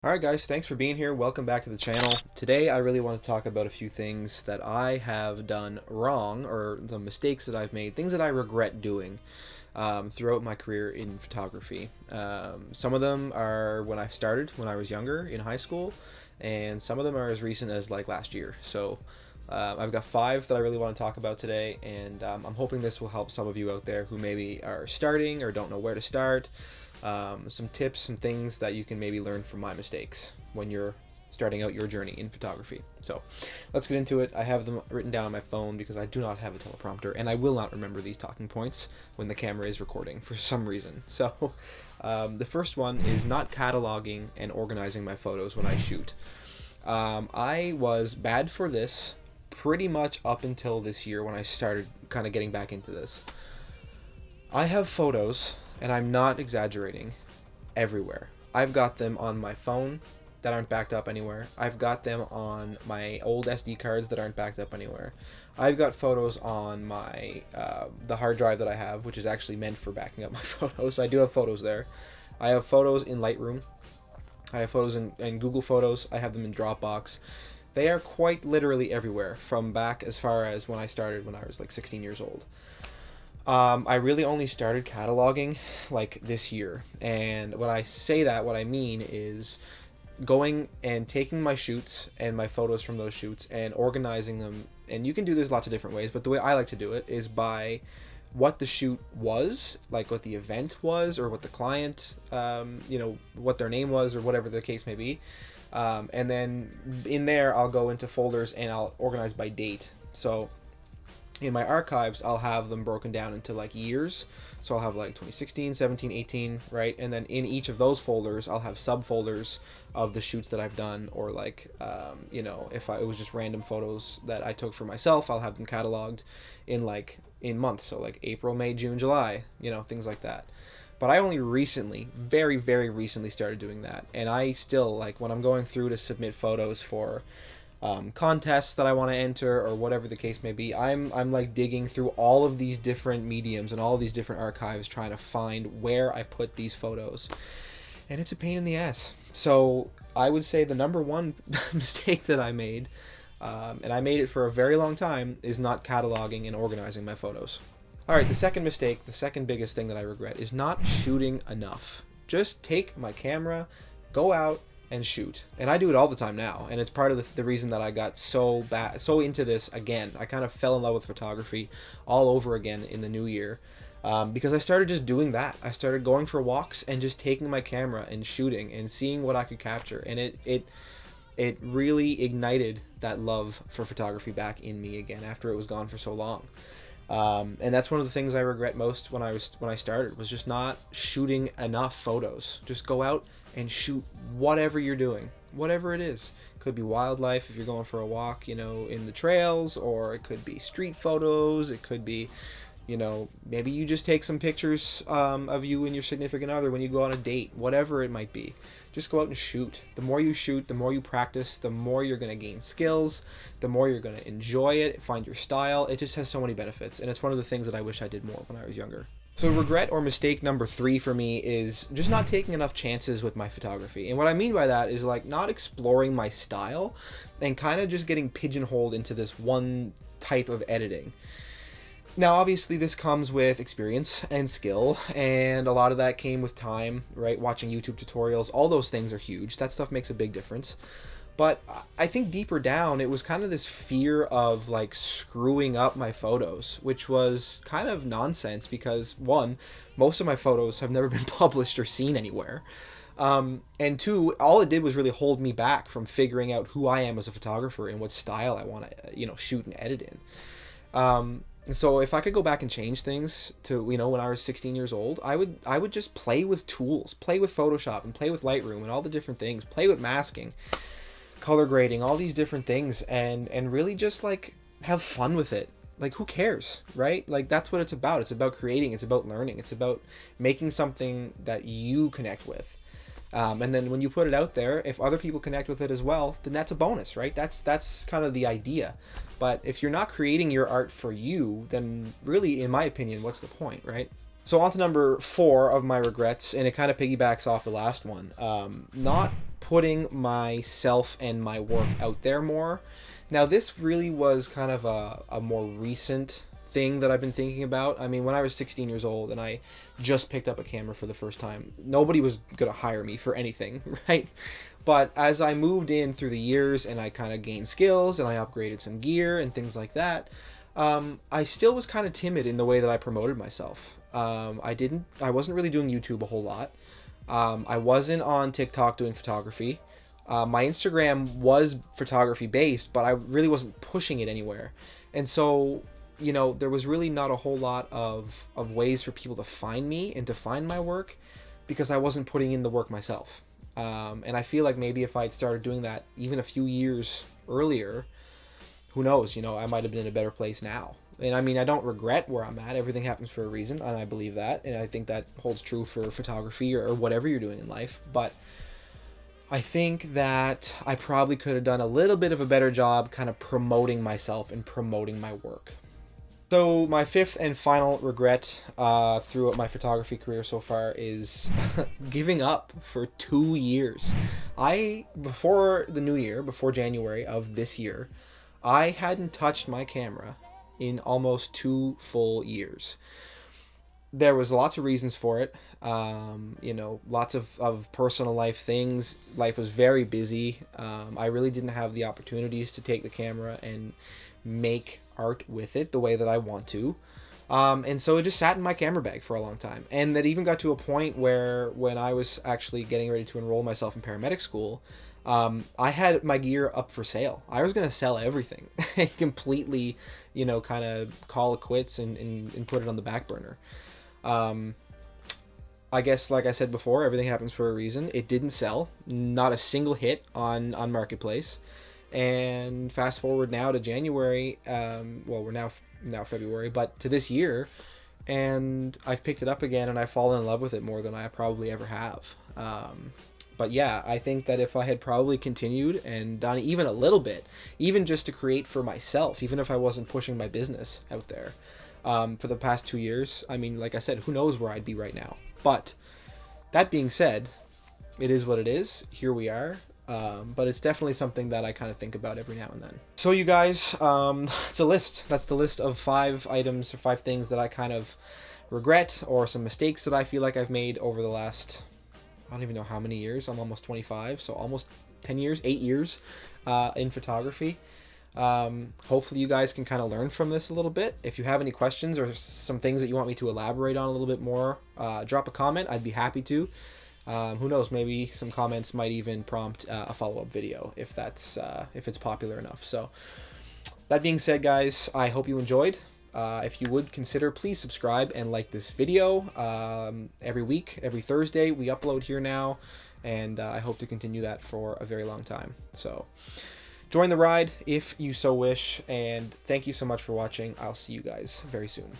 Alright guys, thanks for being here. Welcome back to the channel. Today I really want to talk about a few things that I have done wrong, or the mistakes that I've made, things that I regret doing throughout my career in photography. Some of them are when I started, when I was younger in high school, and some of them are as recent as like last year. So I've got 5 that I really want to talk about today, and I'm hoping this will help some of you out there who maybe are starting or don't know where to start. Some tips, some things that you can maybe learn from my mistakes when you're starting out your journey in photography. So let's get into it. I have them written down on my phone because I do not have a teleprompter, and I will not remember these talking points when the camera is recording for some reason. So the first one is not cataloging and organizing my photos when I shoot. I was bad for this pretty much up until this year when I started kind of getting back into this. I have photos, and I'm not exaggerating, everywhere. I've got them on my phone that aren't backed up anywhere. I've got them on my old SD cards that aren't backed up anywhere. I've got photos on my the hard drive that I have, which is actually meant for backing up my photos. I do have photos there. I have photos in Lightroom. I have photos in Google Photos. I have them in Dropbox. They are quite literally everywhere, from back as far as when I started when I was like 16 years old. I really only started cataloging like this year, and when I say that, what I mean is going and taking my shoots and my photos from those shoots and organizing them. And you can do this lots of different ways, but the way I like to do it is by what the shoot was, like what the event was, or what the client, what their name was, or whatever the case may be. And then in there, I'll go into folders and I'll organize by date. So in my archives, I'll have them broken down into like years. So I'll have like 2016, 17, 18, right? And then in each of those folders, I'll have subfolders of the shoots that I've done, or like, if it was just random photos that I took for myself, I'll have them cataloged in months. So like April, May, June, July, things like that. But I only recently, very, very recently started doing that. And I still, like, when I'm going through to submit photos for contests that I want to enter, or whatever the case may be, I'm like digging through all of these different mediums and all of these different archives trying to find where I put these photos, and it's a pain in the ass. So I would say the number one mistake that I made, and I made it for a very long time, is not cataloging and organizing my photos. Alright, the second mistake, the second biggest thing that I regret, is not shooting enough. Just take my camera, go out, and shoot. And I do it all the time now, and it's part of the reason that I got so into this again. I kind of fell in love with photography all over again in the new year, because I started just doing that. I started going for walks and just taking my camera and shooting and seeing what I could capture, and it really ignited that love for photography back in me again after it was gone for so long. And that's one of the things I regret most when I started, was just not shooting enough photos. Just go out and shoot whatever you're doing, whatever it is. Could be wildlife if you're going for a walk, in the trails, or it could be street photos. It could be, maybe you just take some pictures of you and your significant other when you go on a date, whatever it might be. Just go out and shoot. The more you shoot, the more you practice, the more you're going to gain skills, the more you're going to enjoy it, find your style. It just has so many benefits, and it's one of the things that I wish I did more when I was younger. So regret or mistake number 3 for me is just not taking enough chances with my photography. And what I mean by that is like not exploring my style and kind of just getting pigeonholed into this one type of editing. Now, obviously, this comes with experience and skill, and a lot of that came with time, right? Watching YouTube tutorials, all those things are huge. That stuff makes a big difference. But I think deeper down, it was kind of this fear of like screwing up my photos, which was kind of nonsense because, one, most of my photos have never been published or seen anywhere. And 2, all it did was really hold me back from figuring out who I am as a photographer and what style I want to, shoot and edit in. And so if I could go back and change things to, when I was 16 years old, I would just play with tools, play with Photoshop and play with Lightroom and all the different things, play with masking, color grading, all these different things, and really just like have fun with it. Like, who cares, right? Like, that's what it's about. It's about creating, it's about learning, it's about making something that you connect with. And then when you put it out there, if other people connect with it as well, then that's a bonus, right? That's kind of the idea. But if you're not creating your art for you, then really, in my opinion, what's the point, right? So on to number 4 of my regrets, and it kind of piggybacks off the last one. Not putting myself and my work out there more. Now this really was kind of a more recent thing that I've been thinking about. I mean, when I was 16 years old and I just picked up a camera for the first time, nobody was gonna hire me for anything, right? But as I moved in through the years and I kind of gained skills and I upgraded some gear and things like that, I still was kind of timid in the way that I promoted myself. I wasn't really doing YouTube a whole lot. I wasn't on TikTok doing photography. My Instagram was photography based, but I really wasn't pushing it anywhere. And so, you know, there was really not a whole lot of ways for people to find me and to find my work because I wasn't putting in the work myself. And I feel like maybe if I'd started doing that even a few years earlier, who knows, you know, I might have been in a better place now. And I mean, I don't regret where I'm at. Everything happens for a reason, and I believe that. And I think that holds true for photography or whatever you're doing in life. But I think that I probably could have done a little bit of a better job kind of promoting myself and promoting my work. So my 5th and final regret throughout my photography career so far is giving up for 2 years. Before the new year, before January of this year, I hadn't touched my camera in almost 2 full years. There was lots of reasons for it. You know, lots of personal life things. Life was very busy. I really didn't have the opportunities to take the camera and make art with it the way that I want to. And so it just sat in my camera bag for a long time. And that even got to a point where when I was actually getting ready to enroll myself in paramedic school, I had my gear up for sale. I was going to sell everything and completely, you know, kind of call it quits and put it on the back burner. I guess, like I said before, everything happens for a reason. It didn't sell. Not a single hit on Marketplace. And fast forward now to January, well, we're now February, but to this year, and I've picked it up again and I've fallen in love with it more than I probably ever have. But yeah, I think that if I had probably continued and done even a little bit, even just to create for myself, even if I wasn't pushing my business out there, for the past 2 years, I mean, like I said, who knows where I'd be right now. But that being said, it is what it is. Here we are. But it's definitely something that I kind of think about every now and then. So you guys, it's a list. That's the list of 5 items or 5 things that I kind of regret, or some mistakes that I feel like I've made over the last, I don't even know how many years. I'm almost 25, so almost 10 years, 8 years in photography. Hopefully you guys can kind of learn from this a little bit. If you have any questions or some things that you want me to elaborate on a little bit more, drop a comment. I'd be happy to. Who knows, maybe some comments might even prompt a follow-up video if it's popular enough. So that being said, guys, I hope you enjoyed. If you would consider, please subscribe and like this video. Every week, every Thursday, we upload here now, and I hope to continue that for a very long time. So join the ride if you so wish, and thank you so much for watching. I'll see you guys very soon.